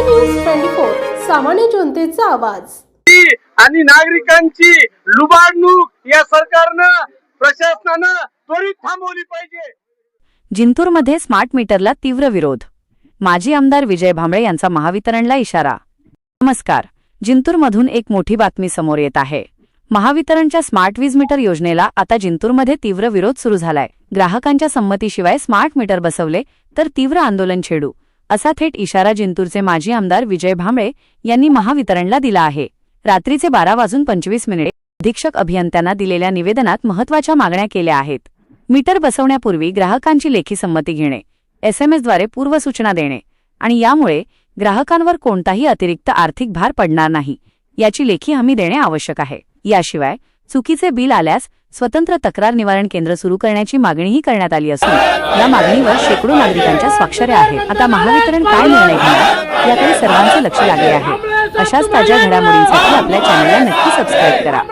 News 24 सामान्य जनतेचा आवाज आणि नागरिकांची लुबाडणूक या सरकारनं प्रशासनानं त्वरित थांबवली पाहिजे। जिंतूरमध्ये स्मार्ट मीटरला तीव्र विरोध। माजी आमदार विजय भांबळे यांचा महावितरणला इशारा। नमस्कार, जिंतूरमधून एक मोठी बातमी समोर येत आहे। महावितरणच्या स्मार्ट वीज मीटर योजनेला आता जिंतूरमध्ये तीव्र विरोध सुरू झालाय। ग्राहकांच्या संमतीशिवाय स्मार्ट मीटर बसवले तर तीव्र आंदोलन छेडू, असा थेट इशारा जिंतूरचे माजी आमदार विजय भांबळे यांनी महावितरणला दिला आहे। रात्रीचे 12:25 अधीक्षक अभियंत्यांना दिलेल्या निवेदनात महत्त्वाच्या मागण्या केल्या आहेत। मीटर बसवण्यापूर्वी ग्राहकांची लेखी संमती घेणे, SMS द्वारे पूर्वसूचना देणे आणि यामुळे ग्राहकांवर कोणताही अतिरिक्त आर्थिक भार पडणार नाही याची लेखी हमी देणे आवश्यक आहे। याशिवाय चुकीचे बिल आल्यास स्वतंत्र तक्रार निवारण केंद्र सुरू करण्याची मागणीही करण्यात आली असून या मागणीवर शेकडो नागरिकांच्या स्वाक्षऱ्या आहेत। आता महावितरण काय निर्णय घेणार याकडे सर्वांचे लक्ष लागले आहे। अशाच ताज्या घडामोडींसाठी आपल्या चॅनलला नक्की सबस्क्राइब करा।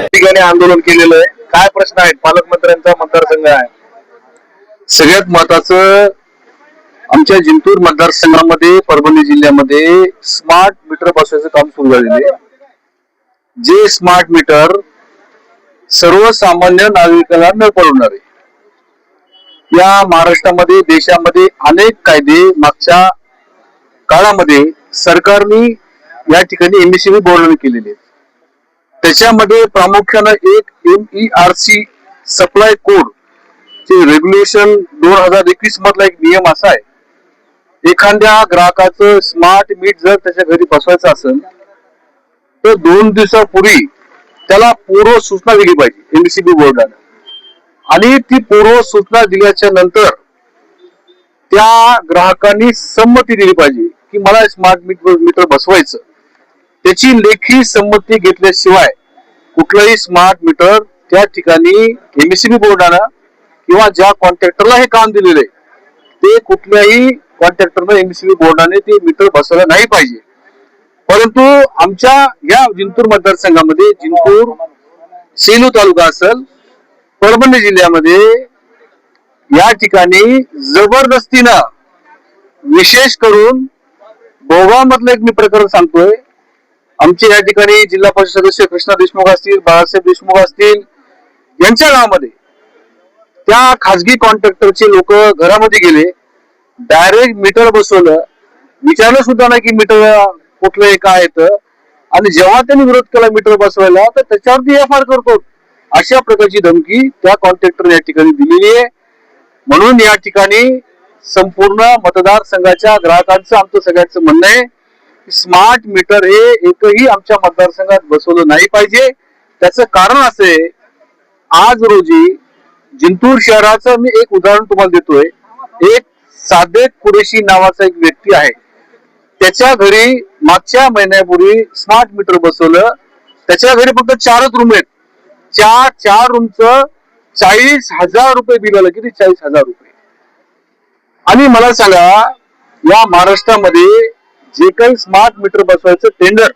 ठिकाणी आंदोलन केलेलं आहे। काय प्रश्न आहेत? पालकमंत्र्यांचा मतदारसंघ आहे। सगळ्यात महत्त्वाचं आमच्या जिंतूर मतदारसंघामध्ये परभणी जिल्ह्यामध्ये स्मार्ट मीटर बसवायचं काम सुरू झालेलं आहे। जे स्मार्ट मीटर सर्वसामान्य नागरिकांना न परवडणार आहे। या महाराष्ट्रामध्ये देशामध्ये अनेक कायदे मागच्या काळामध्ये सरकारने या ठिकाणी MSEB बोर्डाने केलेले आहेत। त्याच्यामध्ये प्रामुख्याने एक MERC सप्लाय कोड चे रेग्युलेशन 2021 मधला एक नियम असा आहे, एखाद्या ग्राहकाचं स्मार्ट मीटर जर त्याच्या घरी बसवायचं असेल तर 2 दिवसापूर्वी त्याला पूर्व सूचना दिली पाहिजे MSEB बोर्डाने, आणि ती पूर्व सूचना दिल्याच्या नंतर त्या ग्राहकांनी संमती दिली पाहिजे की मला स्मार्ट मीटर बसवायचं। त्याची लेखी संमती घेतल्याशिवाय कुठलंही स्मार्ट मीटर त्या ठिकाणी MSEB बोर्डानं किंवा ज्या कॉन्ट्रॅक्टरला हे काम दिलेलं आहे ते कुठल्याही कॉन्ट्रॅक्टरनं MSEB बोर्डाने ते मीटर बसवलं नाही पाहिजे। परंतु आमच्या या जिंतूर मतदारसंघामध्ये जिंतूर सेलू तालुका असेल, परभणी जिल्ह्यामध्ये या ठिकाणी जबरदस्तीनं, विशेष करून भोगाव मधलं एक मी प्रकरण सांगतोय। आमचे या ठिकाणी जिल्हा परिषद सदस्य कृष्णा देशमुख असतील, बाळासाहेब देशमुख असतील, यांच्या गावामध्ये त्या खासगी कॉन्ट्रॅक्टरचे लोक घरामध्ये गेले, डायरेक्ट मीटर बसवलं, विचारलं सुद्धा नाही की मीटर कुठलं काय येतं, आणि जेव्हा त्यांनी विरोध केला मीटर बसवायला तर त्याच्यावरती FIR करतो, अशा प्रकारची धमकी त्या कॉन्ट्रॅक्टरने या ठिकाणी दिलेली आहे। म्हणून या ठिकाणी संपूर्ण मतदारसंघाच्या ग्राहकांचं आमचं सगळ्यांचं म्हणणं आहे की स्मार्ट मीटर हे एकही आमच्या मतदारसंघात बसवलं नाही पाहिजे। त्याचं कारण असे, आज रोजी जिंतूर शहराचं मी एक उदाहरण तुम्हाला देतोय। एक सादेक कुरेशी नावाचा एक व्यक्ती आहे, त्याच्या घरी मागच्या महिन्यापूर्वी स्मार्ट मीटर बसवलं। त्याच्या घरी फक्त 4च रूम आहेत, 4 रूमचं 40,000 रुपये बिल आलं। किती? 40,000 रुपये। आणि मला सांगा, या महाराष्ट्रामध्ये जे काही स्मार्ट मीटर बसवायचं टेंडर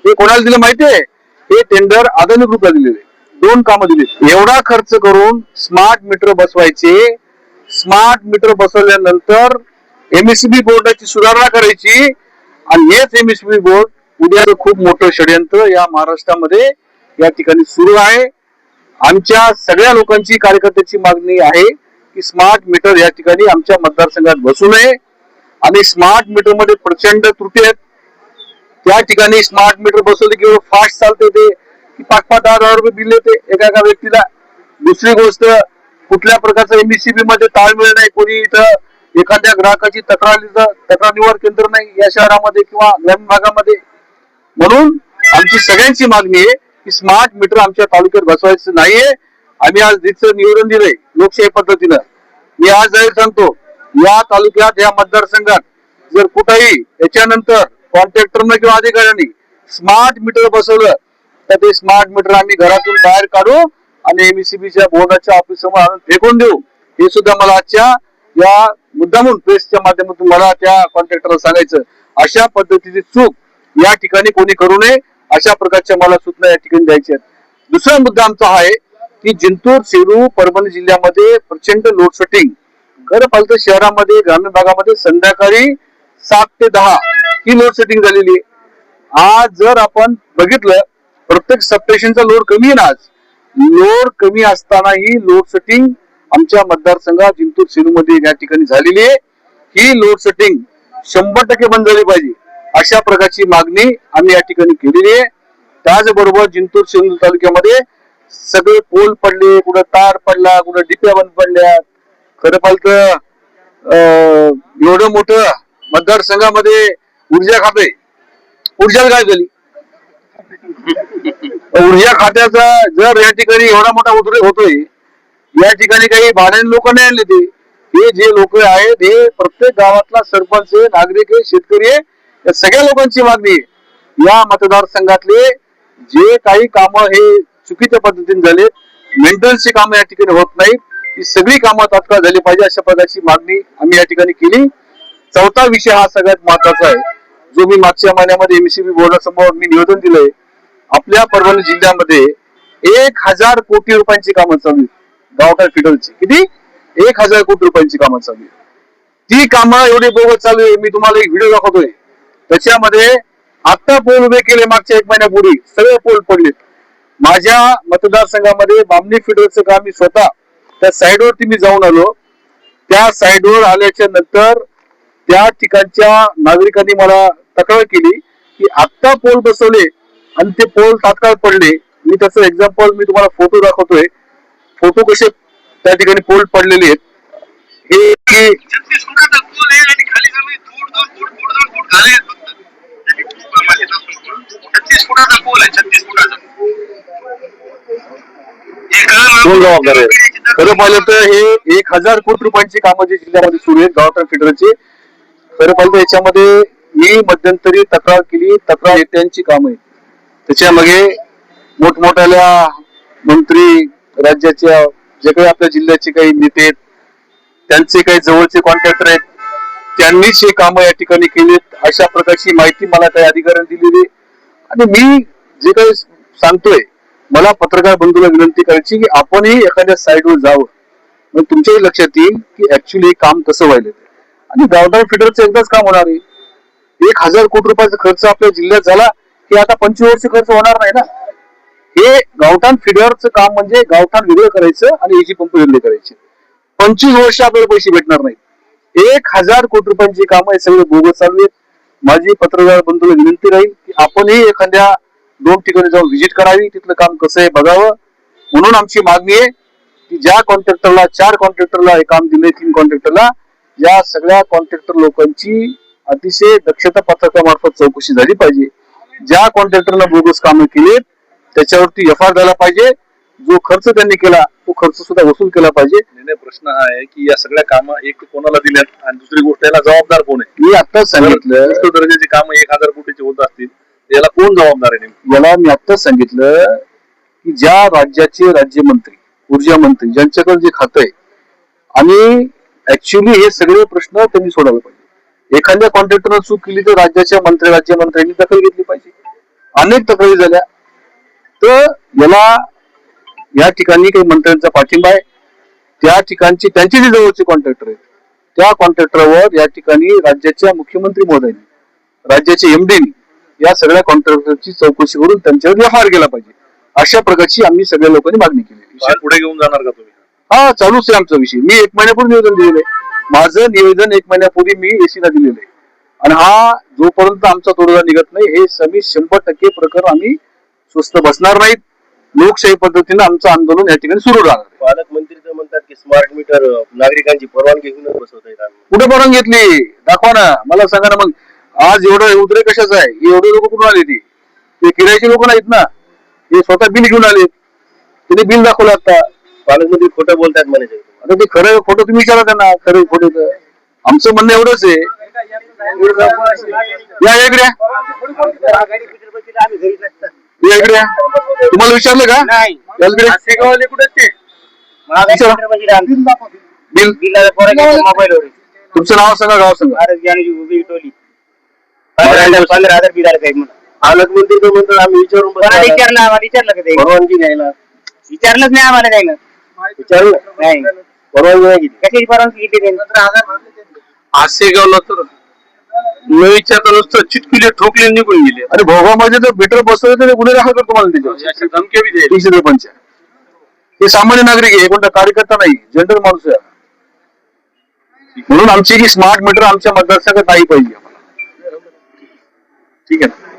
हे कोणाला दिलं माहितीये? हे टेंडर अदानी ग्रुपला दिलेले, 2 कामं दिली। एवढा खर्च करून स्मार्ट मीटर बसवायचे, स्मार्ट मीटर बसवल्यानंतर MSEB बोर्डाची सुधारणा करायची, आणि हेच MSEB बोर्ड उद्या खूप मोठं षडयंत्र या महाराष्ट्रामध्ये या ठिकाणी सुरू आहे। आमच्या सगळ्या लोकांची, कार्यकर्त्याची मागणी आहे की स्मार्ट मीटर या ठिकाणी आमच्या मतदारसंघात बसू नये, आणि स्मार्ट मीटर मध्ये प्रचंड त्रुटी आहेत। त्या ठिकाणी स्मार्ट मीटर बसवले की फास्ट चालते ते की 5-5, 10,000 रुपये बिल येते एका व्यक्तीला। दुसरी गोष्ट, कुठल्या प्रकारचं MSEB मध्ये ताळमेळ नाही, कोणी इथं एखाद्या ग्राहकाची तक्रार निवारण केंद्र नाही या शहरामध्ये किंवा ग्रामीण भागामध्ये। म्हणून आमची सगळ्यांची मागणी आहे की स्मार्ट मीटर आमच्या तालुक्यात बसवायचं नाहीये। आम्ही आज तिचं निवेदन दिलंय लोकशाही पद्धतीनं। मी आज जाहीर सांगतो, या तालुक्यात, या मतदारसंघात जर कुठेही याच्यानंतर कॉन्ट्रॅक्टरनं किंवा अधिकाऱ्यांनी स्मार्ट मीटर बसवलं तर ते स्मार्ट मीटर आम्ही घरातून बाहेर काढू आणि MSEBच्या बोर्डाच्या ऑफिससमोर आणून फेकून देऊ। हे सुद्धा मला आजच्या या मुद्दामून प्रेसच्या माध्यमातून मला त्या कॉन्ट्रॅक्टरला सांगायचं। अशा पद्धतीची चूक या ठिकाणी कोणी करू नये, अशा प्रकारच्या मला सूचना या ठिकाणी द्यायच्या आहेत। दुसरा मुद्दा आमचा आहे की जिंतूर, सेलू, परभणी जिल्ह्यामध्ये प्रचंड लोड शेडिंग, खरं पाहिलं शहरामध्ये, ग्रामीण भागामध्ये संध्याकाळी 7 ते 10 ही लोड शेडिंग झालेली आहे. आज जर आपण बघितलं प्रत्येक सबस्टेशनचा लोड कमी आहे ना, आज लोड कमी असतानाही लोड शेडिंग आमच्या मतदारसंघात जिंतूर, सेलू मध्ये या ठिकाणी झालेली आहे. ही लोड शेडिंग 100% बंद झाली पाहिजे अशा प्रकारची मागणी आम्ही या ठिकाणी केलेली आहे. त्याचबरोबर जिंतूर, सेलू तालुक्यामध्ये सगळे पोल पडले, कुठं तार पडला, कुठं डिप्या बंद पडल्या. खरं पाहिलं एवढं मोठं मतदारसंघामध्ये ऊर्जा खाते, ऊर्जा काय झाली? ऊर्जा खात्याचा जर या ठिकाणी एवढा मोठा उद्रेक होतोय, या ठिकाणी काही भाड्याने लोक नाही आणले. ते हे जे लोक आहेत हे प्रत्येक गावातला सरपंच आहे, नागरिक आहे, शेतकरी आहे, या सगळ्या लोकांची मागणी आहे. या मतदारसंघातले जे काही कामं हे चुकीच्या पद्धतीने झाले, मेंटेनन्सची कामं या ठिकाणी होत नाहीत, ही सगळी कामं तात्काळ झाली पाहिजे अशा प्रकारची मागणी आम्ही या ठिकाणी केली. चौथा विषय हा सगळ्यात महत्वाचा आहे, जो मी मागच्या महिन्यामध्ये एमएससीबी बोर्डासमोर मी निवेदन दिलंय. आपल्या परभणी जिल्ह्यामध्ये 1000 कोटी रुपयांची कामं चालू आहेत. गावठाण फिडरची किती? 1000 कोटी रुपयांची कामं चालू आहेत. ती कामं एवढी बोगस चालू आहे. मी तुम्हाला एक व्हिडिओ दाखवतोय, त्याच्यामध्ये आता पोल उभे केले मागच्या 1 महिन्यापूर्वी, सगळे पोल पडलेत. माझ्या मतदारसंघामध्ये बामणी फिडरचं काम मी स्वतः त्या साईडवरती मी जाऊन आलो. त्या साईडवर आल्याच्या नंतर त्या ठिकाणच्या नागरिकांनी मला तक्रार केली की आत्ता पोल बसवले आणि ते पोल तात्काळ पडले. मी त्याचं एक्झाम्पल मी तुम्हाला फोटो दाखवतोय. फोटो कसे त्या ठिकाणी पोल पडलेले आहेत. हे 36 फुटाचा पोल आहे आणि खाली जमीन थोड झाले फक्त. 36 फुटाचा पोल आहे, 36 फुटाचा. कोण जबाबदार आहे? खरं पाहिलं तर हे 1000 कोटी रुपयांची कामं जे जिल्ह्यामध्ये सुरू आहेत गावठाण फिडरची, खरं पाहिलं तर याच्यामध्ये मी मध्यंतरी तक्रार केली. तक्रार नेत्यांची कामं आहेत, त्याच्यामध्ये मोठमोठ्या मंत्री, राज्याच्या जे काही आपल्या जिल्ह्याचे काही नेते आहेत, त्यांचे काही जवळचे कॉन्ट्रॅक्टर आहेत, त्यांनीच हे कामं या ठिकाणी केलीत अशा प्रकारची माहिती मला काही अधिकाऱ्यांनी दिलेली. आणि मी जे काही सांगतोय, मला पत्रकार बंधूला विनंती करायची की आपणही एखाद्या साईडवर जावं, मग तुमच्याही लक्षात येईल की ऍक्च्युली हे काम कसं व्हायला. आणि गावठाण फिडरचं एकदाच काम होणार आहे. 1000 कोटी रुपयाचा खर्च आपल्या जिल्ह्यात झाला की आता 25 वर्ष खर्च होणार नाही ना. हे गावठाण फिडरचं काम म्हणजे गावठाण वेगळं करायचं आणि एजी पंप वेगळे करायचे. 25 वर्ष आपल्याला पैसे भेटणार नाहीत. 1000 कोटी रुपयांची कामं हे सगळे बोगस चालू आहेत. माझी पत्रकार बंधूला विनंती राहील की आपणही एखाद्या 2 ठिकाणी जाऊन व्हिजिट करावी, तिथलं काम कसं आहे बघावं. म्हणून आमची मागणी आहे की ज्या कॉन्ट्रॅक्टरला, 4 कॉन्ट्रॅक्टरला हे काम दिले, 3 कॉन्ट्रॅक्टरला, या सगळ्या कॉन्ट्रॅक्टर लोकांची अतिशय दक्षता पथकामार्फत चौकशी झाली पाहिजे. ज्या कॉन्ट्रॅक्टरला बोगस कामं केलीत त्याच्यावरती एफआयआर झाला पाहिजे. जो खर्च त्यांनी केला तो खर्च सुद्धा वसूल केला पाहिजे. प्रश्न हा आहे की या सगळ्या कामं एक कोणाला दिल्यात आणि दुसरी गोष्ट याला जबाबदार कोण आहे? मी आत्ताच सांगितलं, दर्जाची कामं 1000 कोटीची होत असतील, याला कोण जबाबदार आहे? याला मी आत्ताच सांगितलं की ज्या राज्याचे राज्यमंत्री, ऊर्जा मंत्री, ज्यांच्याकडे जे खातं आहे, आणि ऍक्च्युली हे सगळे प्रश्न त्यांनी सोडवले पाहिजे. एखाद्या कॉन्ट्रॅक्टरनं चूक केली तर राज्याच्या राज्यमंत्र्यांनी दखल घेतली पाहिजे. अनेक तक्रारी झाल्या, तर याला या ठिकाणी काही मंत्र्यांचा पाठिंबा आहे. त्या ठिकाणची त्यांचे जे जवळचे कॉन्ट्रॅक्टर आहेत त्या कॉन्ट्रॅक्टरवर या ठिकाणी राज्याच्या मुख्यमंत्री महोदयांनी, राज्याचे एमडीनी या सगळ्या कॉन्ट्रॅक्टरची चौकशी करून त्यांच्यावर एफआयआर केला पाहिजे. अशा प्रकारची आम्ही सगळ्या लोकांनी मागणी केली. पुढे घेऊन जाणार का तुम्ही? हा, चालूच आहे आमचा विषय. मी 1 महिन्यापूर्वी निवेदन दिलेलं आहे. माझं निवेदन 1 महिन्यापूर्वी मी एसीला दिलेलं आहे. आणि हा जोपर्यंत आमचा तोडगा निघत नाही, हे 100% प्रकरण आम्ही स्वस्त बसणार नाहीत. लोकशाही पद्धतीने आमचं आंदोलन या ठिकाणी सुरू राहणार. पालकमंत्री तर म्हणतात की स्मार्ट मीटर नागरिकांची परवानगी घेऊन बसवत आहेत. कुठे परवानगी घेतली? दाखवा ना, मला सांगा ना. मग आज एवढं उद्रेक कशाचं आहे? एवढे लोक कुठून आले? ते किरायचे लोक नाहीत ना, हे स्वतः बिल घेऊन आले. त्यांनी बिल दाखवलं. आता पालकमंत्री खोटं बोलतात म्हणायचं. आता ते खरं खोटं तुम्ही विचारा त्यांना. खरं खोटं आमचं म्हणणं एवढंच आहे. या इकडे, या इकडे. तुम्हाला विचारलं का? तुमचं नाव सांगा, गाव सांगा. 15,000 बिल आलं काही म्हणून पालकमंत्री तो म्हणतो आम्ही विचारून विचारलं का ते परवानगी घ्यायला. विचारलंच नाही आम्हाला त्यानं. विचारलं नाही परवानगी नाही घेतली. कशाची परवानगी घेतली त्यांनी? आसेगावला तर न विचारता नुसतं चिटकुले ठोकले निघून गेले. आणि भोगामध्ये जर मीटर बसवलं तर गुन्हे दाखल करतो मला त्याच्यावर अशा धमक्या बी द्यायला. 353. हे सामान्य नागरिक आहे, कोणता कार्यकर्ता नाही, जनरल माणूस आहे. म्हणून आमची ही स्मार्ट मीटर आमच्या मतदारसंघात नाही पाहिजे आम्हाला. ठीक आहे ना.